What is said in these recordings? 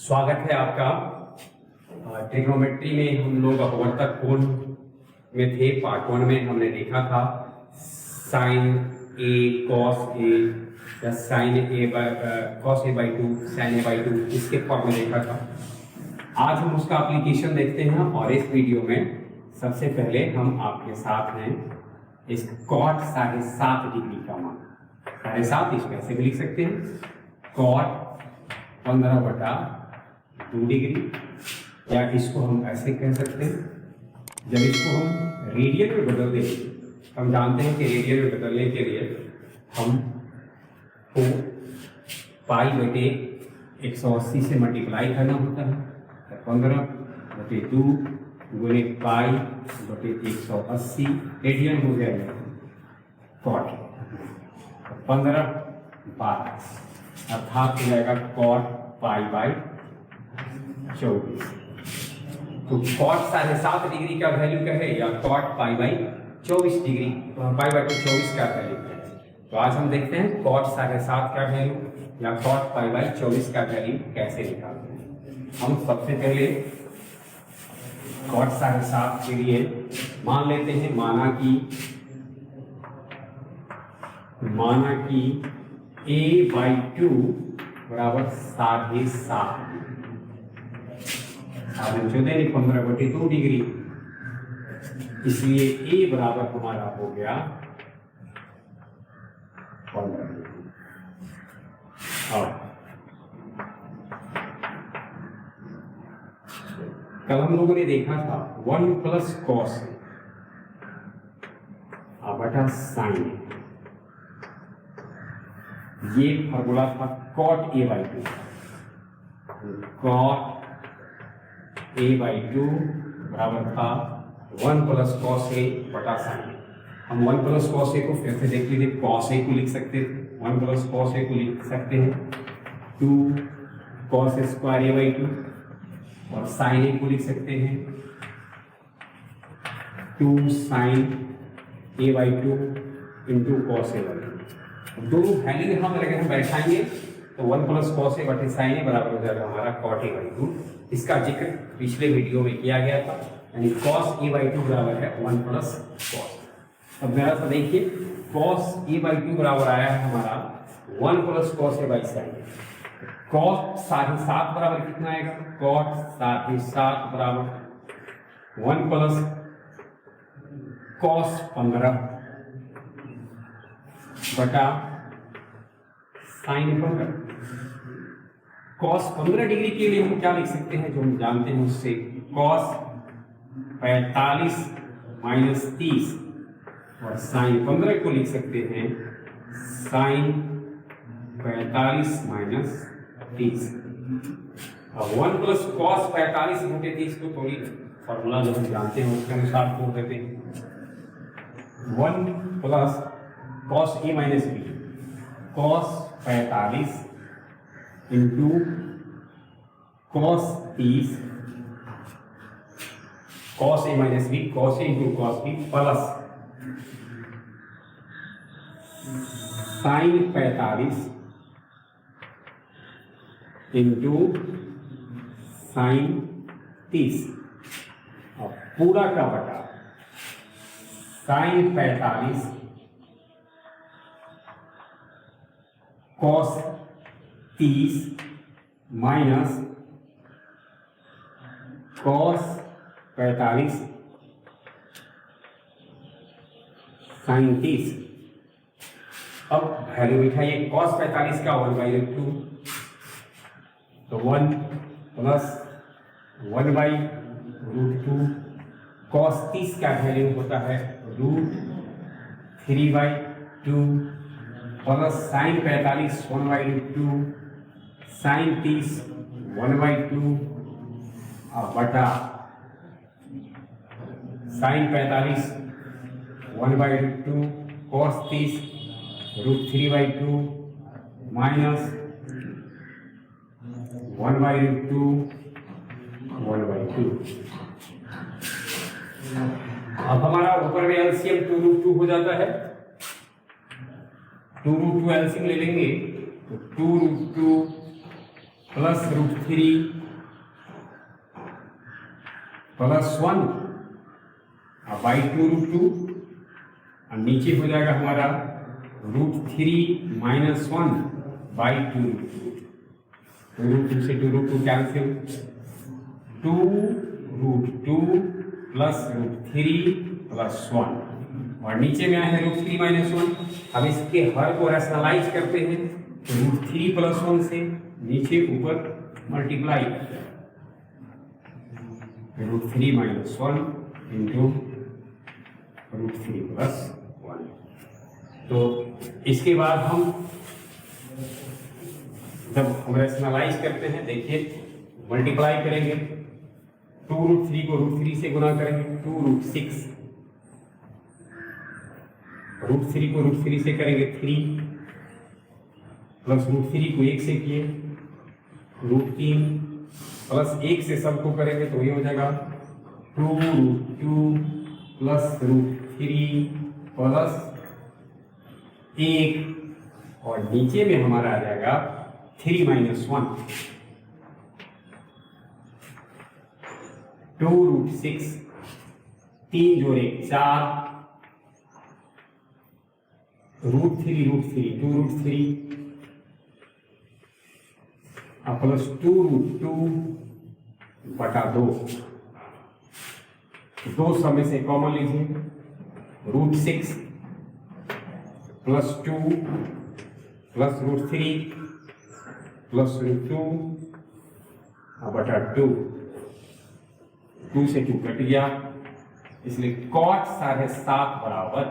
स्वागत है आपका। ट्रिग्नोमेट्री में हम लोग अपवर्तक कोण में थे। पार्ट 1 में हमने देखा था साइन ए कॉस ए या sine A cos A by 2 sine A by 2 इसके फॉर्म में देखा था। आज हम उसका एप्लीकेशन देखते हैं और इस वीडियो में सबसे पहले हम आपके साथ हैं इस कॉट 7.5 डिग्री का मान 7.5 इसमें ऐसे भी लिख सकते हैं कॉट 15/2 डिग्री, या इसको हम ऐसे कह सकते हैं। जब इसको हम रेडियन में बदल दें, हम जानते हैं कि रेडियन में बदलने के लिए हम को π/180 से मल्टीप्लाई करना होता है। 15/2 गुणे π/180 रेडियन हो जाएगा कॉट 15/12 अर्थात हो जाएगा कॉट π/24। तो कॉट 7.5 डिग्री का वैल्यू क्या है या कॉट π/24 डिग्री π/24 का वैल्यू है। तो आज हम देखते हैं कॉट 7.5 का वैल्यू या कॉट π/24 का वैल्यू कैसे निकालते हैं। हम सबसे पहले कॉट 7.5 के लिए मान लेते हैं माना कि a/2 बराबर 7.5 15/2 डिग्री, इसलिए a बराबर हमारा हो गया 15 डिग्री। कल हम लोगों ने देखा था 1 + cos बटा साइन, ये फॉर्मूला था cot a/2। cot a/2 बराबर था 1 + cos a बटा साइन। हम 1 + cos a को फिर से देख लीजिए, cos a को लिख सकते थे, 1 + cos a को लिख सकते हैं 2 cos स्क्वायर a/2, और साइन a को लिख सकते हैं 2 sin a/2 into cos a/2। दोनों वैल्यू यहाँ पर अगर हम बैठाएंगे तो 1 + cos a बटे sin a बराबर हो जाएगा हमारा cot a/2। इसका जिक्र पिछले वीडियो में किया गया था, यानी cos a/2 बराबर है 1 + cos। अब मेरा सा देखिए cos a/2 बराबर आया है हमारा 1 + cos a/sin। cot 7.5 बराबर कितना आएगा, cot 7.5 बराबर 1 + cos 15 बटा साइन 15। cos 15 डिग्री के लिए हम क्या लिख सकते हैं, जो हम जानते हैं उससे cos 45 - 30, और साइन 15 को लिख सकते हैं साइन 45 - 30। अब 1 + cos 45 बटे 30 को थोड़ी फॉर्मूला जो हम जानते हैं उसके अनुसार छोड़ देते हैं। 1 + cos a - b, cos 45 into cos 30, cos a - b, cos a into cos b plus sine 45 into sine 30, और पूरा का बटा sine 45 cos 30 minus cos 45 sin 30। अब वैल्यू बिठाइए, cos 45 का 1/2, तो 1 + 1/√2, cos 30 का वैल्यू होता है √3/2 प्लस साइन 45 1/2, साइन 30 1/2 बटा साइन 45 1/2 cos 30 √3/2 माइनस 1/2 1/2। अब हमारा ऊपर में एलसीएम 2√2 हो जाता है, 2√2 एलसीएम ले लेंगे तो 2√2 प्लस √3 प्लस 1 बाई 2√2 और नीचे हो जाएगा हमारा √3 माइनस 1 बाई 2√2। 2√2 से 2√2 कैंसिल, 2√2 प्लस √3 प्लस 1 और नीचे में आया है √3 माइनस 1। अब इसके हर को रैशनलाइज करते हैं तो √3 प्लस 1 से नीचे ऊपर मल्टीप्लाई करते हैं, √3 माइनस 1 इंटू √3 प्लस 1। तो इसके बाद हम जब हम रैशनलाइज करते हैं, देखिए मल्टीप्लाई करेंगे, 2√3 को √3 से गुना करेंगे, 2√6, √3 को √3 से करेंगे 3 प्लस √3 को 1 से किए, √3 प्लस 1 से सबको करेंगे तो ये हो जाएगा 2√2 प्लस √3 प्लस 1 और नीचे में हमारा आ जाएगा 3 माइनस 1, 2√6, 3 जोड़े 4, √3 2√3 प्लस 2√2 बटा 2, दो समय से कॉमन लीजिए, √6 प्लस 2 प्लस √3 प्लस √2 बटा 2, 2 से 2 कट गया, इसलिए cot 7.5 बराबर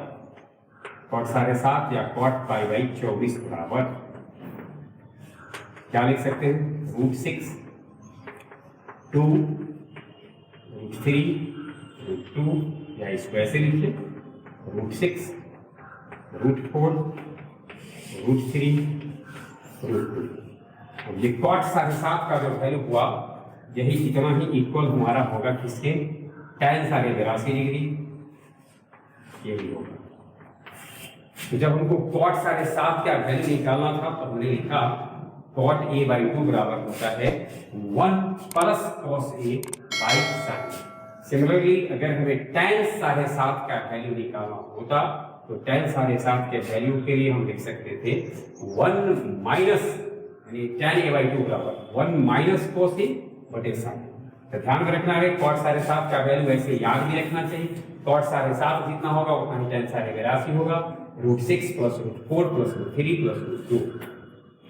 cot 7.5 या cot पाई बाई 24 बराबर क्या लिख सकते हैं, √6 2 √3 √2 या इसको ऐसे लिखिए, √6 √4 √3 √2। अब ये cot 7.5 का जो वैल्यू हुआ यही इतना ही इक्वल हमारा होगा किसके, tan 82.5 यही होगा। तो जब हमको cot 7.5 का वैल्यू निकालना था तो हमने लिखा cot a/2 बराबर होता है 1 plus cos a by sin। Similarly अगर हमें tan 7.5 का वैल्यू निकालना होता तो tan 7.5 के वैल्यू के लिए हम लिख सकते थे 1 माइनस यानी tan a/2 बराबर 1 माइनस cos a बटे sin। तो ध्यान में रखना है cot 7.5 का वैल्यू ऐसे याद भी रखना चाहिए, cot 7.5 जितना होगा उतना ही tan 82 होगा, √6 प्लस √4 प्लस √3 प्लस √2।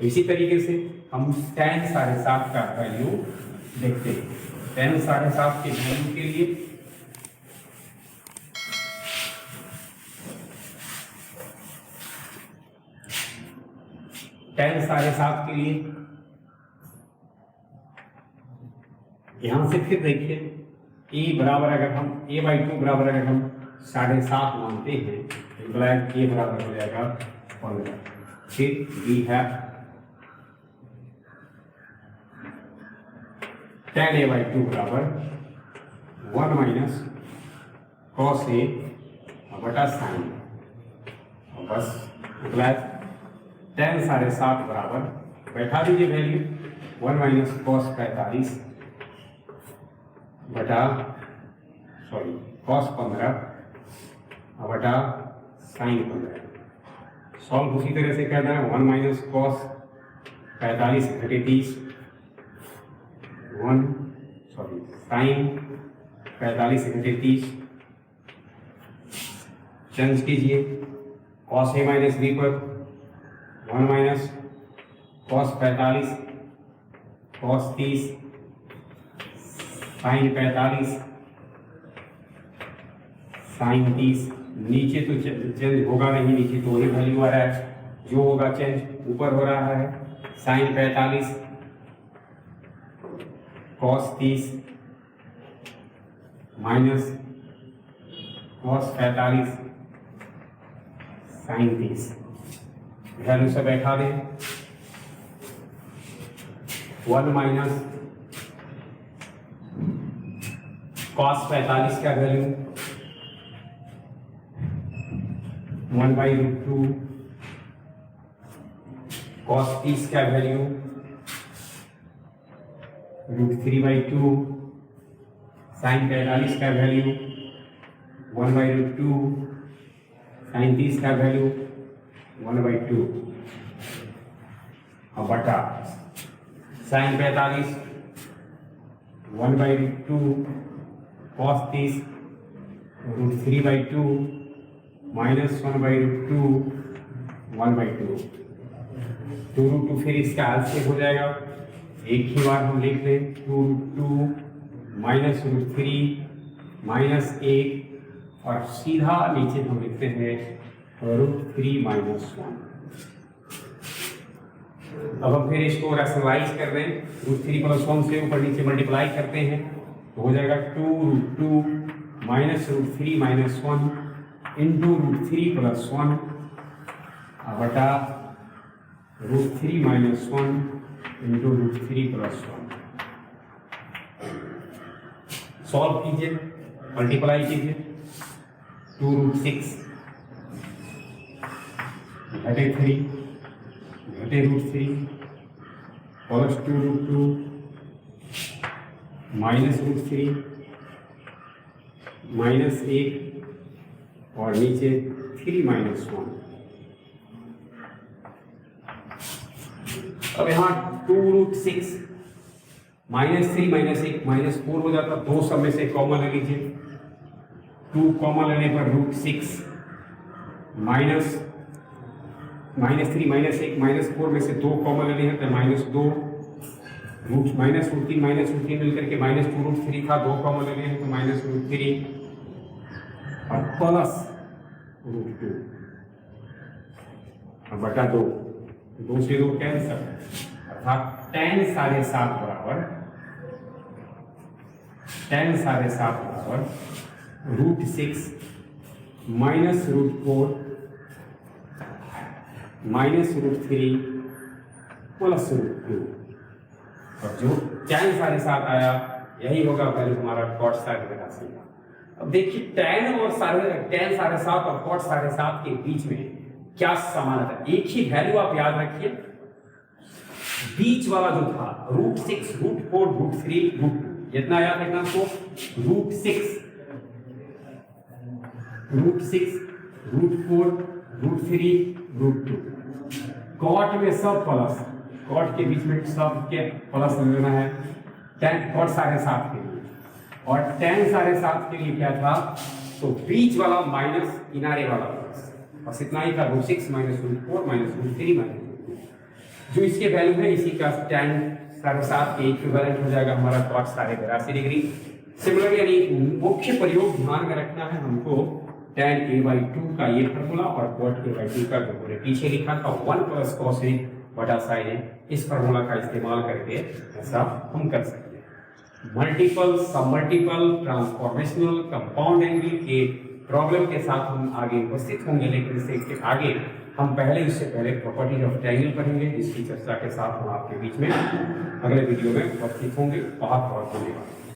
इसी तरीके से हम tan 7.5 का वैल्यू देखते हैं। tan 7.5 के वैल्यू के लिए tan 7.5 के लिए यहां से फिर देखिए a बराबर अगर हम a/2 बराबर अगर हम 7.5 मानते हैं तो a बराबर हो जाएगा 15। फिर वी है tan a/2 बराबर 1 माइनस cos a बटा sin, बस tan 7.5 बराबर बैठा दीजिए वैल्यू 1 माइनस cos 45 बटा cos 15 बटा sin 15। सॉल्व उसी तरह से करना है, 1 माइनस cos 45 घटे 30 sin 45 घटे 30 चेंज कीजिए cos a माइनस b पर 1 minus cos 45 cos 30 sin 45 sin 30। नीचे तो चेंज होगा नहीं, नीचे तो वही वैल्यू आ रहा है, जो होगा चेंज ऊपर हो रहा है, sin 45 cos 30 minus cos 45 sin 30। Value से बैठा दें 1 माइनस cos 45 का वैल्यू 1/√2 cos 30 का वैल्यू √3/2 साइन 45 का वैल्यू 1/√2 साइन 30 का वैल्यू 1/2 और बटा साइन 45 1/√2 cos 30 √3/2 माइनस 1/√2 1/2 2√2 फिर इसका आंसर हो जाएगा, एक ही बार हम लिख लें 2√2 माइनस √3 माइनस 1 और सीधा नीचे हम लिखते हैं √3 माइनस 1। अब हम फिर इसको रैशनलाइज कर दें, √3 + 1 से ऊपर नीचे मल्टीप्लाई करते हैं तो हो जाएगा 2√2 माइनस √3 माइनस 1 इंटू √3 + 1 बटा √3 माइनस 1 इंटू √3 + 1। सॉल्व कीजिए, मल्टीप्लाई कीजिए, 2√6 घटे 3 घटे √3 प्लस 2√2 माइनस √3 माइनस 1 और नीचे 3 माइनस 1। अब यहाँ 2√6 माइनस 3 माइनस 1 माइनस 4 हो जाता, दो सब में से कॉमन ले लीजिए, 2 कॉमन लेने पर √6 माइनस 3 माइनस 1 माइनस 4 में से 2 कॉमन लेने हैं तो -2 रूट माइनस √3 मिलकर के -2√3 था, 2 कॉमन लेने हैं तो -√3 और प्लस √2 बटा 2 से 2 कैंसिल अर्थात tan 7.5 बराबर √6 माइनस √4 माइनस √3 प्लस √2 और जो tan 7.5 आया यही होगा वैल्यू हमारा cot 7 राशि का। अब देखिए tan 7.5 और cot 7.5 के बीच में क्या समानता है, एक ही वैल्यू आप याद रखिए, बीच वाला जो था √6 √4 √3 √2 इतना याद रखना आपको, √6 √4 √3 √2 cot में सब प्लस, cot के बीच में सब के प्लस लेना है, tan cot 7.5 के लिए और tan 7.5 के लिए क्या था, तो बीच वाला माइनस किनारे वाला प्लस, बस इतना ही था, √6 माइनस √4 माइनस √3 माइनस √2 जो इसके वैल्यू है इसी का tan 7.5 के इक्विवेलेंट हो जाएगा हमारा cot 82 डिग्री। सिमिलरली यानी मुख्य प्रयोग ध्यान में रखना है हमको, tan a/2 का ये फार्मूला और cot a/2 का जो हमने पीछे लिखा था 1 + cos a बटा sin a, इस फार्मूला का इस्तेमाल करके ऐसा हम कर सकते हैं। मल्टीपल, सबमल्टीपल, ट्रांसफॉर्मेशनल, कंपाउंड एंगल के प्रॉब्लम के साथ हम आगे उपस्थित होंगे, लेकिन इससे आगे हम इससे पहले प्रॉपर्टीज ऑफ ट्रायंगल पढ़ेंगे, जिसकी चर्चा के साथ हम आपके बीच में अगले वीडियो में उपस्थित होंगे। बहुत बहुत धन्यवाद।